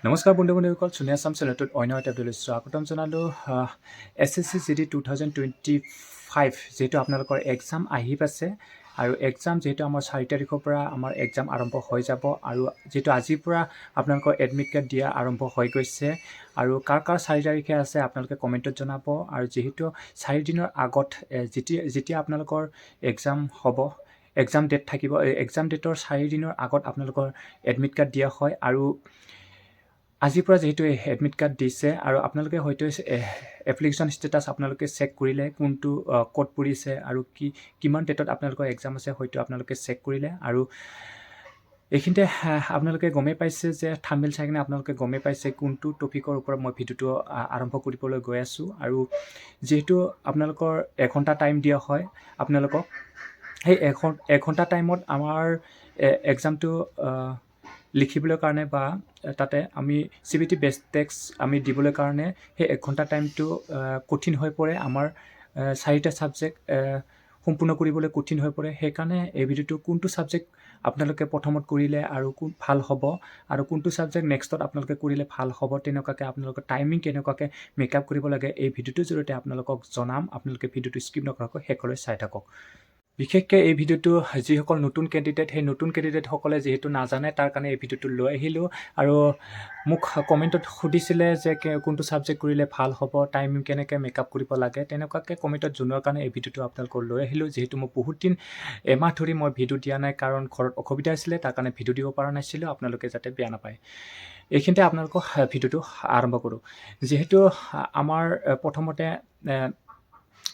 নমস্কাৰ বন্ধুসকল, সোনিয়া আছাম চেনেলটোত অন্য এটা ভিডিঅ'লৈ স্বাগতম জনালোঁ। SSC GD 2025 যিহেতু আপোনালোকৰ এক্সাম আহি পাইছে আৰু এক্সাম যিহেতু আমাৰ 4 তাৰিখৰ পৰা আমাৰ এক্সাম আৰম্ভ হৈ যাব আৰু যিহেতু আজিৰ পৰা আপোনালোকৰ এডমিট কাৰ্ড দিয়া আৰম্ভ হৈ গৈছে আৰু কাৰ 4 তাৰিখে আছে আপোনালোকে কমেণ্টত জনাব। আৰু যিহেতু 4 দিনৰ আগত যেতিয়া আপোনালোকৰ এক্সাম হ'ব, এক্সাম ডেট থাকিব, এক্সাম ডেটৰ 4 দিনৰ আগত আপোনালোকৰ এডমিট কাৰ্ড দিয়া হয়। আৰু আজিৰ পৰা যেহেতু এডমিট কাৰ্ড দিছে আৰু আপোনালোকে হয়তো এপ্লিকেশ্যন ষ্টেটাছ আপোনালোকে চেক কৰিলে কোনটো ক'ত পৰিছে আৰু কিমান ডেটত আপোনালোকৰ এক্সাম আছে হয়তো আপোনালোকে চেক কৰিলে। আৰু এইখিনিতে আপোনালোকে গমেই পাইছে যে থাম্বনেইল চাই কিনে আপোনালোকে গমেই পাইছে কোনটো টপিকৰ ওপৰত মই ভিডিঅ'টো আৰম্ভ কৰিবলৈ গৈ আছোঁ। আৰু যিহেতু আপোনালোকৰ এঘণ্টা টাইম দিয়া হয় আপোনালোকক, সেই এঘণ্টা টাইমত আমাৰ এক্সামটো লিখিবলৈ কাৰণে বা তাতে আমি CBT বেষ্ট টেক্সট আমি দিবলৈ কাৰণে সেই 1 ঘণ্টা টাইমটো কঠিন হৈ পৰে। আমাৰ 4টা ছাবজেক্ট সম্পূৰ্ণ কৰিবলৈ কঠিন হৈ পৰে। সেইকাৰণে এই ভিডিঅ'টো কোনটো ছাবজেক্ট আপোনালোকে প্ৰথমত কৰিলে আৰু ভাল হ'ব আৰু কোনটো ছাবজেক্ট নেক্সটত আপোনালোকে কৰিলে ভাল হ'ব, তেনেকুৱাকৈ আপোনালোকৰ টাইমিং কেনেকুৱাকৈ মেকআপ কৰিব লাগে এই ভিডিঅ'টোৰ জৰিয়তে আপোনালোকক জনাম। আপোনালোকে ভিডিঅ'টো স্কিপ নকৰাকৈ শেষলৈ চাই থাকক। বিশেষকৈ এই ভিডিঅ'টো যিসকল নতুন কেণ্ডিডেট, সেই নতুন কেণ্ডিডেটসকলে যিহেতু নাজানে তাৰ কাৰণে এই ভিডিঅ'টো লৈ আহিলোঁ। আৰু মোক কমেণ্টত সুধিছিলে যে কোনটো ছাবজেক্ট কৰিলে ভাল হ'ব, টাইমিং কেনেকৈ মেকআপ কৰিব লাগে, তেনেকুৱাকৈ কমেণ্টত জনোৱাৰ কাৰণে এই ভিডিঅ'টো আপোনালোকক লৈ আহিলোঁ। যিহেতু মই বহুত দিন এমাহ ধৰি মই ভিডিঅ' দিয়া নাই, কাৰণ ঘৰত অসুবিধা আছিলে, তাৰ কাৰণে ভিডিঅ' দিব পৰা নাছিলোঁ। আপোনালোকে যাতে বেয়া নাপায়। এইখিনিতে আপোনালোকক ভিডিঅ'টো আৰম্ভ কৰোঁ। যিহেতু আমাৰ প্ৰথমতে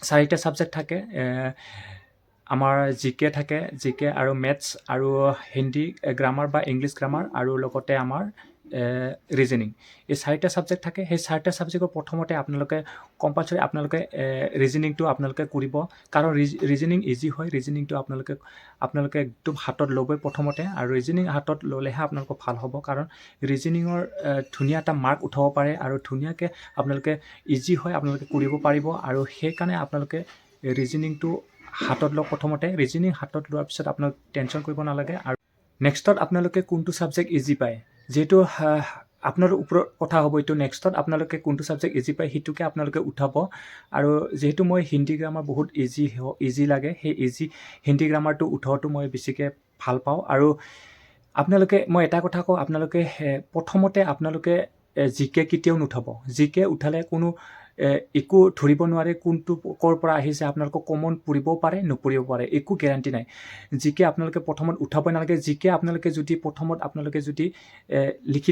4টা ছাবজেক্ট থাকে। আমাৰ জিকে থাকে, জিকে আৰু মেথছ আৰু হিন্দী গ্ৰামাৰ বা ইংলিছ গ্ৰামাৰ আৰু লগতে আমাৰ ৰিজনিং, এই 4টা ছাবজেক্ট থাকে। সেই 4টা ছাবজেক্টৰ প্ৰথমতে আপোনালোকে কম্পালচৰি আপোনালোকে ৰিজনিংটো আপোনালোকে কৰিব, কাৰণ ৰিজনিং ইজি হয়। ৰিজনিংটো আপোনালোকে একদম হাতত ল'বই প্ৰথমতে, আৰু ৰিজনিং হাতত ল'লেহে আপোনালোকৰ ভাল হ'ব, কাৰণ ৰিজনিঙৰ ধুনীয়া এটা মাৰ্ক উঠাব পাৰে আৰু ধুনীয়াকৈ আপোনালোকে ইজি হয়, আপোনালোকে কৰিব পাৰিব। আৰু সেইকাৰণে আপোনালোকে ৰিজনিংটো হাতত লওক প্ৰথমতে। ৰিজনিং হাতত লোৱাৰ পিছত আপোনালোকে টেনশ্যন কৰিব নালাগে। আৰু নেক্সটত আপোনালোকে কোনটো ছাবজেক্ট ইজি পায়, যিহেতু আপোনাৰ ওপৰত কথা হ'ব এইটো, নেক্সটত আপোনালোকে কোনটো ছাবজেক্ট ইজি পায় সেইটোকে আপোনালোকে উঠাব। আৰু যিহেতু মই হিন্দী গ্ৰামাৰ বহুত ইজি লাগে, সেই হিন্দী গ্ৰামাৰটো উঠোৱাটো মই বেছিকৈ ভাল পাওঁ। আৰু মই এটা কথা কওঁ, আপোনালোকে প্ৰথমতে আপোনালোকে জিকে কেতিয়াও নুঠাব। জিকে উঠালে একো ধৰিব নোৱাৰে কোনটো ক'ৰ পৰা আহিছে, আপোনালোকক কমন পৰিবও পাৰে, নপৰিব পাৰে, একো গেৰাণ্টি নাই। জিকে আপোনালোকে প্ৰথমত উঠাবই নালাগে। জিকে আপোনালোকে যদি প্ৰথমত লিখি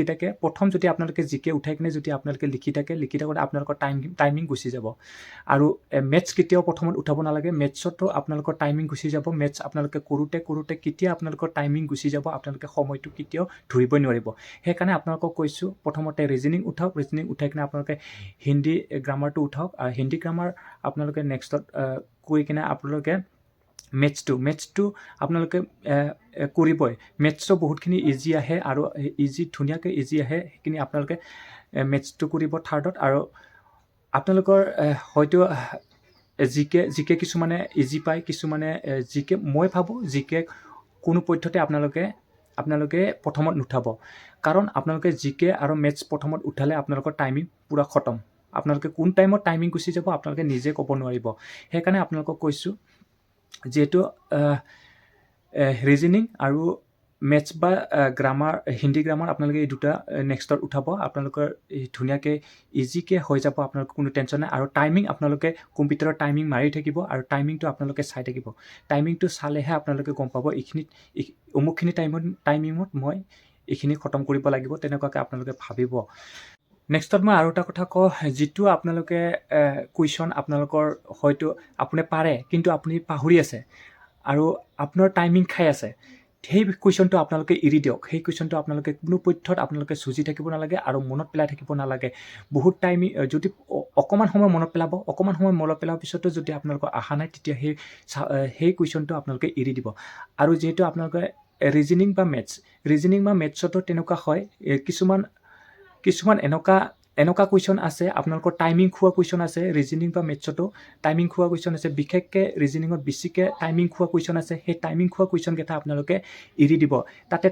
থাকে প্ৰথম যদি আপোনালোকে জিকে উঠাই কিনে যদি আপোনালোকে লিখি থাকোঁতে আপোনালোকৰ টাইমিং গুচি যাব। আৰু মেথছ কেতিয়াও প্ৰথমত উঠাব নালাগে। মেথছতো আপোনালোকৰ টাইমিং গুচি যাব। মেথছ আপোনালোকে কৰোঁতে কেতিয়া আপোনালোকৰ টাইমিং গুচি যাব, আপোনালোকে সময়টো কেতিয়াও ধৰিবই নোৱাৰিব। সেইকাৰণে আপোনালোকক কৈছোঁ, প্ৰথমতে ৰিজনিং উঠাওক, ৰিজনিং উঠাই কিনে আপোনালোকে হিন্দী গ্ৰামাৰটো উঠাওক। আৰু হিন্দী গ্ৰামাৰ আপোনালোকে নেক্সটত কৰি কিনে আপোনালোকে মেথছটো আপোনালোকে কৰিবই। মেথছটো বহুতখিনি ইজি আহে আৰু ধুনীয়াকৈ ইজি আহে, সেইখিনি আপোনালোকে মেথছটো কৰিব থাৰ্ডত। আৰু আপোনালোকৰ হয়তো জিকে কিছুমানে ইজি পায়, কিছুমানে জিকে, মই ভাবোঁ জিকে কোনো পধ্যতে আপোনালোকে প্ৰথমত নুঠাব, কাৰণ আপোনালোকে জিকে আৰু মেথছ প্ৰথমত উঠালে আপোনালোকৰ টাইমিং পূৰা খতম। আপোনালোকে কোন টাইমত টাইমিং গুচি যাব আপোনালোকে নিজে ক'ব নোৱাৰিব। সেইকাৰণে আপোনালোকক কৈছোঁ, যিহেতু ৰিজনিং আৰু মেথছ বা হিন্দী গ্ৰামাৰ আপোনালোকে এই দুটা নেক্সটত উঠাব। আপোনালোকৰ ধুনীয়াকৈ ইজিকৈ হৈ যাব, আপোনালোকৰ কোনো টেনশ্যন নাই। আৰু টাইমিং আপোনালোকে কম্পিউটাৰৰ টাইমিং মাৰি থাকিব আৰু টাইমিংটো আপোনালোকে চাই থাকিব। টাইমিংটো চালেহে আপোনালোকে গম পাব অমুকখিনি টাইমিঙত মই এইখিনি খতম কৰিব লাগিব, তেনেকুৱাকৈ আপোনালোকে ভাবিব। নেক্সটত মই আৰু এটা কথা কওঁ, যিটো আপোনালোকে কুৱেশ্যন আপোনালোকৰ হয়তো আপুনি পাৰে কিন্তু আপুনি পাহৰি আছে আৰু আপোনাৰ টাইমিং খাই আছে, সেই কুৱেশ্যনটো আপোনালোকে এৰি দিয়ক। সেই কুৱেশ্যনটো আপোনালোকে কোনো পধ্যত আপোনালোকে চুজি থাকিব নালাগে আৰু মনত পেলাই থাকিব নালাগে। বহুত টাইমিং যদি অকণমান সময় মনত পেলাব, অকণমান সময় মনত পেলোৱাৰ পিছতো যদি আপোনালোকৰ অহা নাই, তেতিয়া সেই কুৱেশ্যনটো আপোনালোকে এৰি দিব। আৰু যিহেতু আপোনালোকে ৰিজনিং বা মেথছতো তেনেকুৱা হয়, কিছুমান এনেকুৱা এনেকুৱা কুৱেশ্যন আছে আপোনালোকৰ টাইমিং খোৱা কুৱেশ্যন আছে ৰিজনিং বা মেথছতো টাইমিং খোৱা কুৱেশ্যন আছে বিশেষকৈ ৰিজনিঙত বেছিকৈ টাইমিং খোৱা কুৱেশ্যন আছে সেই টাইমিং খোৱা কুৱেশ্যনকেইটা আপোনালোকে এৰি দিব তাতে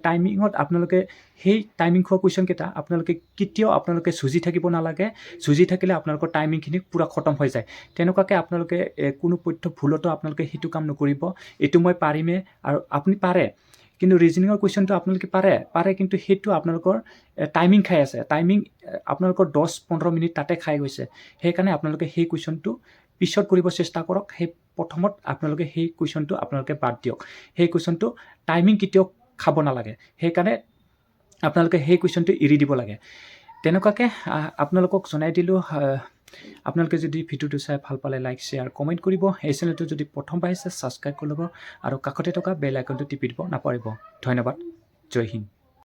টাইমিঙত আপোনালোকে সেই টাইমিং খোৱা কুৱেশ্যনকেইটা আপোনালোকে কেতিয়াও আপোনালোকে যুঁজি থাকিব নালাগে যুঁজি থাকিলে আপোনালোকৰ টাইমিংখিনি পূৰা খতম হৈ যায় তেনেকুৱাকৈ আপোনালোকে কোনো পথ্য ভুলতো আপোনালোকে সেইটো কাম নকৰিব এইটো মই পাৰিমেই আৰু আপুনি পাৰে কিন্তু ৰিজনিঙৰ কুৱেশ্যনটো আপোনালোকে পাৰে কিন্তু সেইটো আপোনালোকৰ টাইমিং খাই আছে টাইমিং আপোনালোকৰ 10-15 মিনিট তাতে খাই গৈছে সেইকাৰণে আপোনালোকে সেই কুৱেশ্যনটো পিছত কৰিব চেষ্টা কৰক সেই প্ৰথমত আপোনালোকে সেই কুৱেশ্যনটো আপোনালোকে বাদ দিয়ক সেই কুৱেশ্যনটো টাইমিং কেতিয়াও খাব নালাগে সেইকাৰণে আপোনালোকে সেই কুৱেশ্যনটো এৰি দিব লাগে তেনেকুৱাকৈ আপোনালোকক জনাই দিলোঁ আপোনালোকে যদি ভিডিঅ'টো চাই ভাল পালে লাইক শ্বেয়াৰ কমেণ্ট কৰিব এই চেনেলটো যদি প্ৰথম পাইছে ছাবস্ক্ৰাইব কৰি ল'ব আৰু কাষতে থকা বেল আইকনটো টিপি দিব নাপাহৰিব ধন্যবাদ জয় হিন্দ